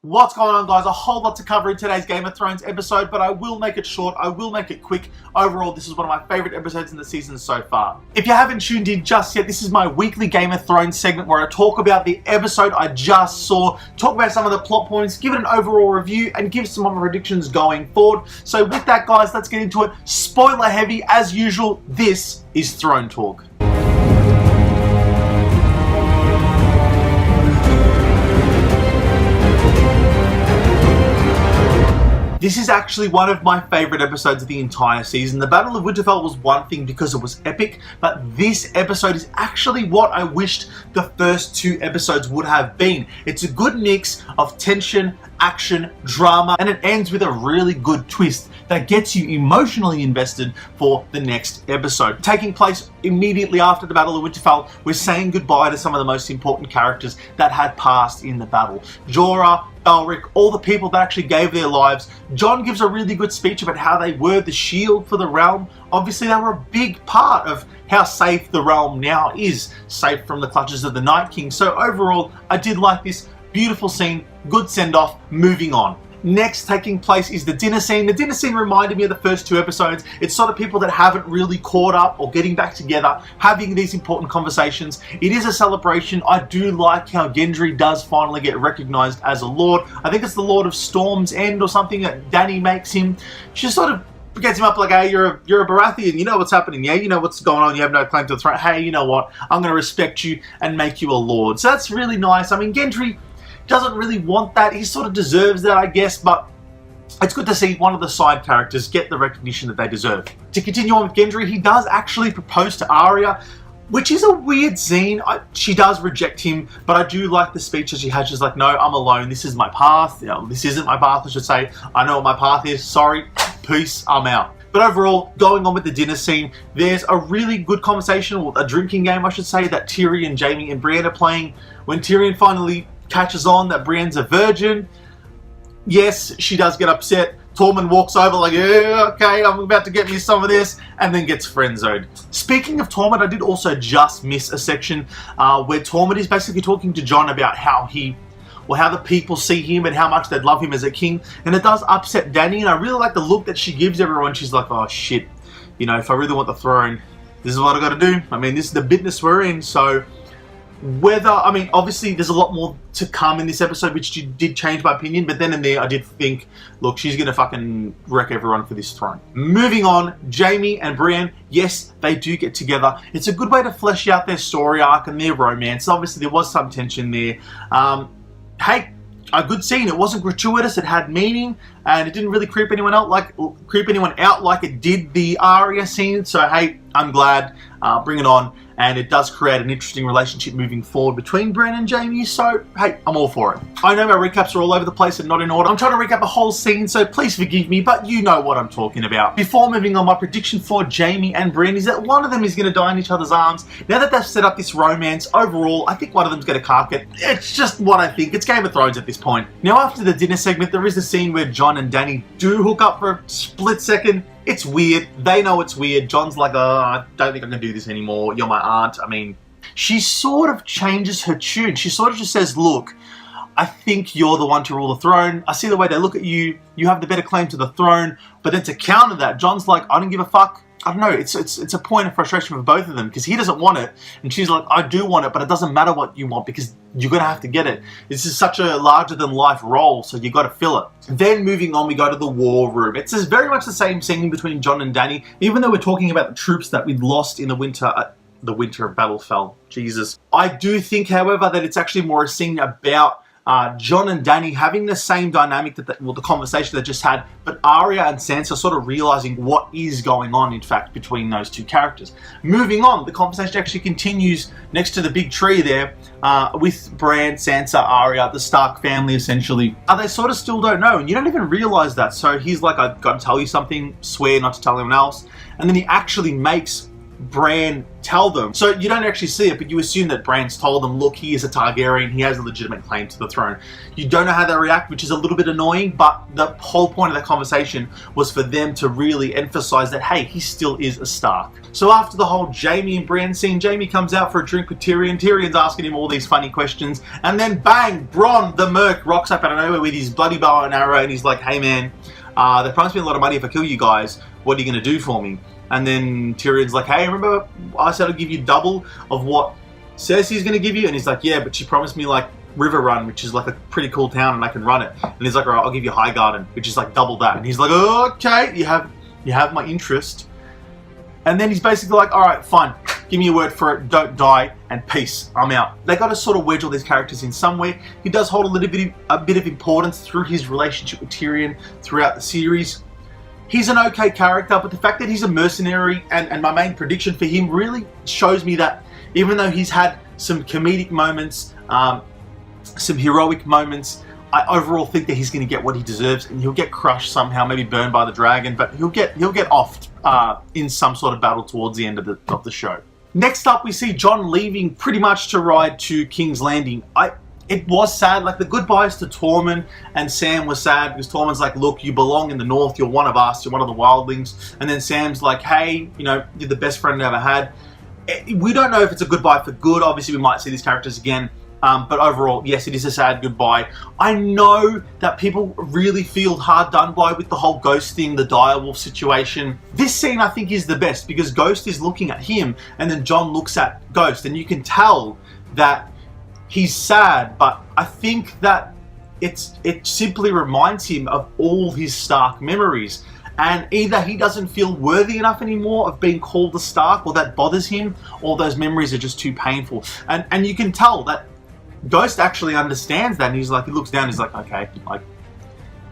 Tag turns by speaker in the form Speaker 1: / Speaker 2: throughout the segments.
Speaker 1: What's going on, guys? A whole lot to cover in today's Game of Thrones episode, but I will make it short, I will make it quick. Overall, this is one of my favourite episodes in the season so far. If you haven't tuned in just yet, this is my weekly Game of Thrones segment where I talk about the episode I just saw, talk about some of the plot points, give it an overall review, and give some of my predictions going forward. So with that, guys, let's get into it. Spoiler heavy, as usual, this is Throne Talk. This is actually one of my favourite episodes of the entire season. The Battle of Winterfell was one thing because it was epic, but this episode is actually what I wished the first two episodes would have been. It's a good mix of tension, action, drama, and it ends with a really good twist that gets you emotionally invested for the next episode. Taking place immediately after the Battle of Winterfell, we're saying goodbye to some of the most important characters that had passed in the battle. Jorah, Elric, all the people that actually gave their lives. Jon gives a really good speech about how they were the shield for the realm. Obviously, they were a big part of how safe the realm now is, safe from the clutches of the Night King. So overall, I did like this. Beautiful scene, good send-off, moving on. Next taking place is the dinner scene. The dinner scene reminded me of the first two episodes. It's sort of people that haven't really caught up or getting back together, having these important conversations. It is a celebration. I do like how Gendry does finally get recognized as a lord. I think it's the Lord of Storm's End or something that Dany makes him. She sort of gets him up like, hey, you're a Baratheon, you know what's happening, yeah? You know what's going on, you have no claim to the throne. Hey, you know what? I'm going to respect you and make you a lord. So that's really nice. I mean, Gendry doesn't really want that. He sort of deserves that, I guess, but it's good to see one of the side characters get the recognition that they deserve. To continue on with Gendry, he does actually propose to Arya, which is a weird scene. She does reject him, but I do like the speech that she has. She's like, no, I'm alone. This is my path. You know, this isn't my path, I should say. I know what my path is. Sorry. Peace. I'm out. But overall, going on with the dinner scene, there's a really good conversation, or a drinking game, I should say, that Tyrion, Jaime, and Brienne are playing. When Tyrion finally catches on that Brienne's a virgin, yes, she does get upset. Tormund walks over like, yeah, okay, I'm about to get me some of this, and then gets friend-zoned. Speaking of Tormund, I did also just miss a section where Tormund is basically talking to Jon about how how the people see him and how much they'd love him as a king, and it does upset Dany, and I really like the look that she gives everyone. She's like, oh shit, you know, if I really want the throne, this is what I gotta do. I mean, this is the business we're in, so obviously there's a lot more to come in this episode, which did change my opinion, but then and there I did think, look, she's gonna fucking wreck everyone for this throne. Moving on, Jaime and Brienne, yes, they do get together. It's a good way to flesh out their story arc and their romance. Obviously there was some tension there. Hey, a good scene. It wasn't gratuitous, it had meaning, and it didn't really creep anyone out like it did the Arya scene. So hey, I'm glad. Bring it on. And it does create an interesting relationship moving forward between Brienne and Jaime, so hey, I'm all for it. I know my recaps are all over the place and not in order. I'm trying to recap a whole scene, so please forgive me, but you know what I'm talking about. Before moving on, my prediction for Jaime and Brienne is that one of them is going to die in each other's arms. Now that they've set up this romance, overall, I think one of them's going to cark it. It's just what I think. It's Game of Thrones at this point. Now after the dinner segment, there is a scene where Jon and Dany do hook up for a split second. It's weird. They know it's weird. Jon's like, oh, I don't think I can do this anymore. You're my aunt. I mean, she sort of changes her tune. She sort of just says, look, I think you're the one to rule the throne. I see the way they look at you. You have the better claim to the throne. But then to counter that, Jon's like, I don't give a fuck. I don't know, it's a point of frustration for both of them because he doesn't want it and she's like, I do want it, but it doesn't matter what you want because you're going to have to get it. This is such a larger than life role, so you got to fill it. Then moving on, we go to the war room. It's very much the same scene between Jon and Dany, even though we're talking about the troops that we'd lost in the winter of Battlefell. Jesus. I do think, however, that it's actually more a scene about Jon and Dany having the same dynamic the conversation they just had, but Arya and Sansa sort of realizing what is going on, in fact, between those two characters. Moving on, the conversation actually continues next to the big tree there with Bran, Sansa, Arya, the Stark family, essentially. They sort of still don't know, and you don't even realize that. So he's like, I've got to tell you something, swear not to tell anyone else. And then he actually makes Bran tell them. So you don't actually see it, but you assume that Bran's told them, look, he is a Targaryen, he has a legitimate claim to the throne. You don't know how they react, which is a little bit annoying, but the whole point of that conversation was for them to really emphasize that, hey, he still is a Stark. So after the whole Jaime and Bran scene, Jaime comes out for a drink with Tyrion. Tyrion's asking him all these funny questions, and then bang, Bronn the Merc rocks up out of nowhere with his bloody bow and arrow, and he's like, hey man, they promised me a lot of money if I kill you guys. What are you going to do for me? And then Tyrion's like, hey, remember I said I'd give you double of what Cersei's going to give you? And he's like, yeah, but she promised me like Riverrun, which is like a pretty cool town, and I can run it. And he's like, all right, I'll give you Highgarden, which is like double that. And he's like, okay, you have my interest. And then he's basically like, all right, fine, give me your word for it, don't die, and peace, I'm out. They got to sort of wedge all these characters in somewhere. He does hold a bit of importance through his relationship with Tyrion throughout the series. He's an okay character, but the fact that he's a mercenary, and my main prediction for him really shows me that even though he's had some comedic moments, some heroic moments, I overall think that he's going to get what he deserves, and he'll get crushed somehow, maybe burned by the dragon, but he'll get offed in some sort of battle towards the end of the show. Next up, we see Jon leaving pretty much to ride to King's Landing. It was sad, like the goodbyes to Tormund and Sam was sad because Tormund's like, look, you belong in the North, you're one of us, you're one of the wildlings. And then Sam's like, hey, you know, you're the best friend I ever had. We don't know if it's a goodbye for good. Obviously, we might see these characters again. But overall, yes, it is a sad goodbye. I know that people really feel hard done by with the whole Ghost thing, the direwolf situation. This scene, I think, is the best because Ghost is looking at him and then Jon looks at Ghost, and you can tell that he's sad, but I think that it simply reminds him of all his Stark memories. And either he doesn't feel worthy enough anymore of being called a Stark, or that bothers him, or those memories are just too painful. And you can tell that Ghost actually understands that, and he's like, he looks down, he's like, okay, like,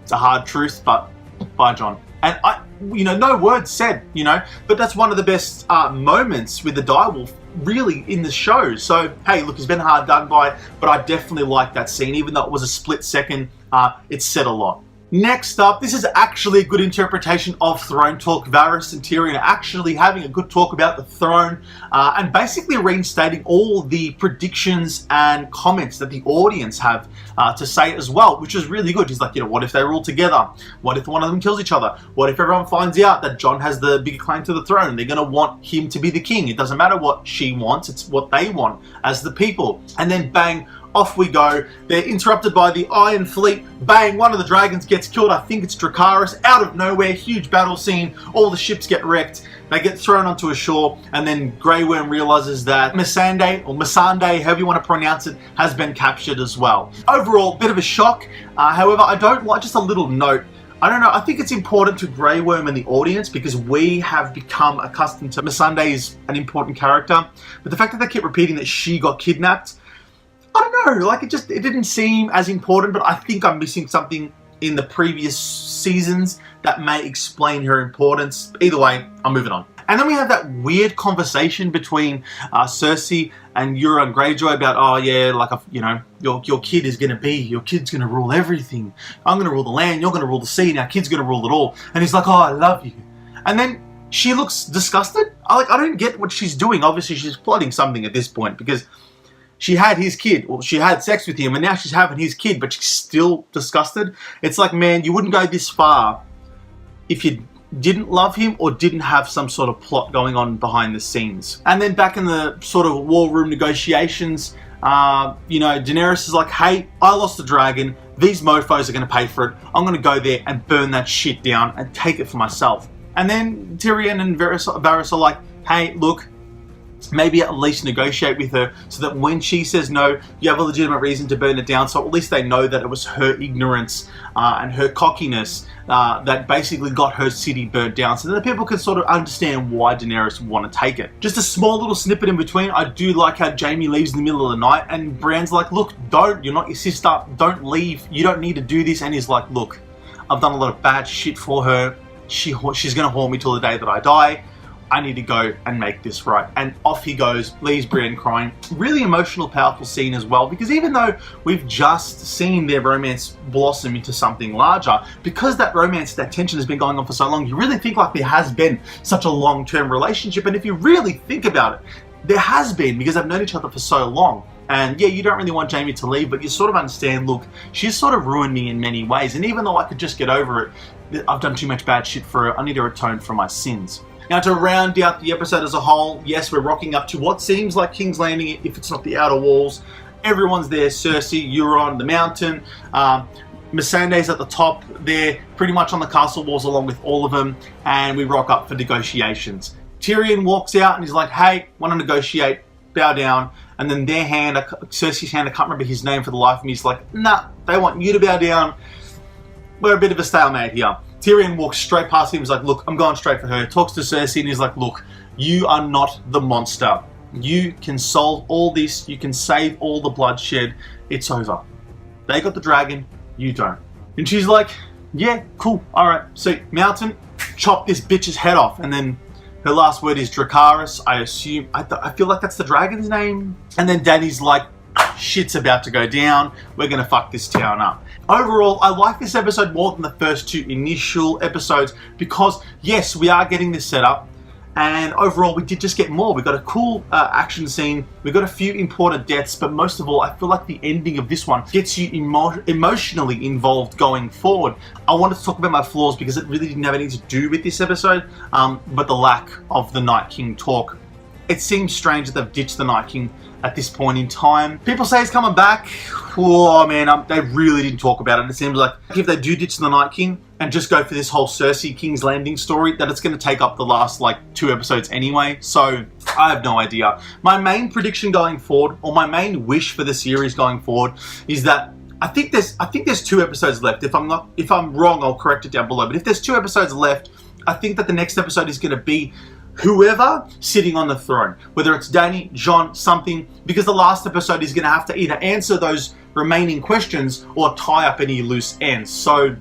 Speaker 1: it's a hard truth, but bye, Jon. And no words said, but that's one of the best moments with the direwolf really in the show. So, hey, look, it's been hard done by, but I definitely like that scene. Even though it was a split second, it said a lot. Next up, this is actually a good interpretation of Throne Talk. Varys and Tyrion are actually having a good talk about the throne and basically reinstating all the predictions and comments that the audience have to say as well, which is really good. He's like, what if they rule together? What if one of them kills each other? What if everyone finds out that Jon has the bigger claim to the throne? They're going to want him to be the king. It doesn't matter what she wants, it's what they want as the people. And then bang, off we go. They're interrupted by the Iron Fleet. Bang, one of the dragons gets killed. I think it's Dracarys. Out of nowhere, huge battle scene. All the ships get wrecked. They get thrown onto a shore, and then Grey Worm realizes that Missandei, or Missandei, however you want to pronounce it, has been captured as well. Overall, bit of a shock. However, I don't like, just a little note, I don't know, I think it's important to Grey Worm and the audience because we have become accustomed to Missandei is an important character. But the fact that they keep repeating that she got kidnapped, I don't know, like it didn't seem as important, but I think I'm missing something in the previous seasons that may explain her importance. Either way, I'm moving on. And then we have that weird conversation between Cersei and Euron Greyjoy about, oh yeah, like, your kid is going to be, your kid's going to rule everything. I'm going to rule the land, you're going to rule the sea, and our kid's going to rule it all. And he's like, oh, I love you. And then she looks disgusted. I don't get what she's doing. Obviously, she's plotting something at this point because she had his kid, or she had sex with him, and now she's having his kid, but she's still disgusted. It's like, man, you wouldn't go this far if you didn't love him or didn't have some sort of plot going on behind the scenes. And then back in the sort of war room negotiations, Daenerys is like, hey, I lost the dragon. These mofos are going to pay for it. I'm going to go there and burn that shit down and take it for myself. And then Tyrion and Varys are like, hey, look, maybe at least negotiate with her so that when she says no, you have a legitimate reason to burn it down, so at least they know that it was her ignorance and her cockiness that basically got her city burnt down, so that the people can sort of understand why Daenerys would want to take it. Just a small little snippet in between. I do like how Jaime leaves in the middle of the night and Bran's like, look, you're not your sister, don't leave, you don't need to do this. And he's like, look, I've done a lot of bad shit for her, she's going to haunt me till the day that I die. I need to go and make this right. And off he goes, leaves Brienne crying. Really emotional, powerful scene as well, because even though we've just seen their romance blossom into something larger, because that romance, that tension has been going on for so long, you really think like there has been such a long-term relationship. And if you really think about it, there has been, because they've known each other for so long. And yeah, you don't really want Jaime to leave, but you sort of understand, look, she's sort of ruined me in many ways. And even though I could just get over it, I've done too much bad shit for her. I need to atone for my sins. Now, to round out the episode as a whole, yes, we're rocking up to what seems like King's Landing, if it's not the outer walls. Everyone's there, Cersei, Euron, the mountain. Missandei's at the top. They're pretty much on the castle walls along with all of them. And we rock up for negotiations. Tyrion walks out and he's like, hey, want to negotiate, bow down. And then their hand, Cersei's hand, I can't remember his name for the life of me, he's like, nah, they want you to bow down. We're a bit of a stalemate here. Tyrion walks straight past him. He's like, look, I'm going straight for her. Talks to Cersei and he's like, look, you are not the monster. You can solve all this. You can save all the bloodshed. It's over. They got the dragon. You don't. And she's like, yeah, cool. All right. So, Mountain, chop this bitch's head off. And then her last word is Dracarys. I assume, I feel like that's the dragon's name. And then Dany's like, shit's about to go down. We're going to fuck this town up. Overall, I like this episode more than the first two initial episodes because, yes, we are getting this set up. And overall, we did just get more. We got a cool action scene. We got a few important deaths. But most of all, I feel like the ending of this one gets you emotionally involved going forward. I wanted to talk about my flaws because it really didn't have anything to do with this episode. But the lack of the Night King talk. It seems strange that they've ditched the Night King at this point in time. People say he's coming back. Oh man, they really didn't talk about it. It seems like if they do ditch the Night King and just go for this whole Cersei King's Landing story, that it's going to take up the last like 2 episodes anyway. So I have no idea. My main prediction going forward, or my main wish for the series going forward, is that I think there's 2 episodes left. If I'm wrong, I'll correct it down below. But if there's 2 episodes left, I think that the next episode is going to be whoever sitting on the throne, whether it's Dany, Jon, something, because the last episode is going to have to either answer those remaining questions or tie up any loose ends. So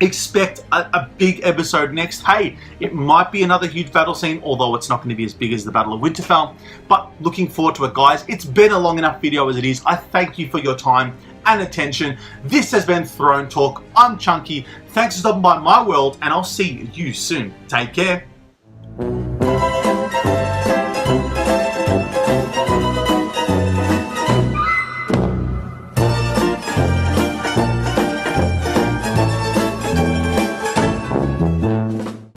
Speaker 1: expect a big episode next. Hey, it might be another huge battle scene, although it's not going to be as big as the Battle of Winterfell. But looking forward to it, guys. It's been a long enough video as it is. I thank you for your time and attention. This has been Throne Talk. I'm Chunky. Thanks for stopping by my world, and I'll see you soon. Take care.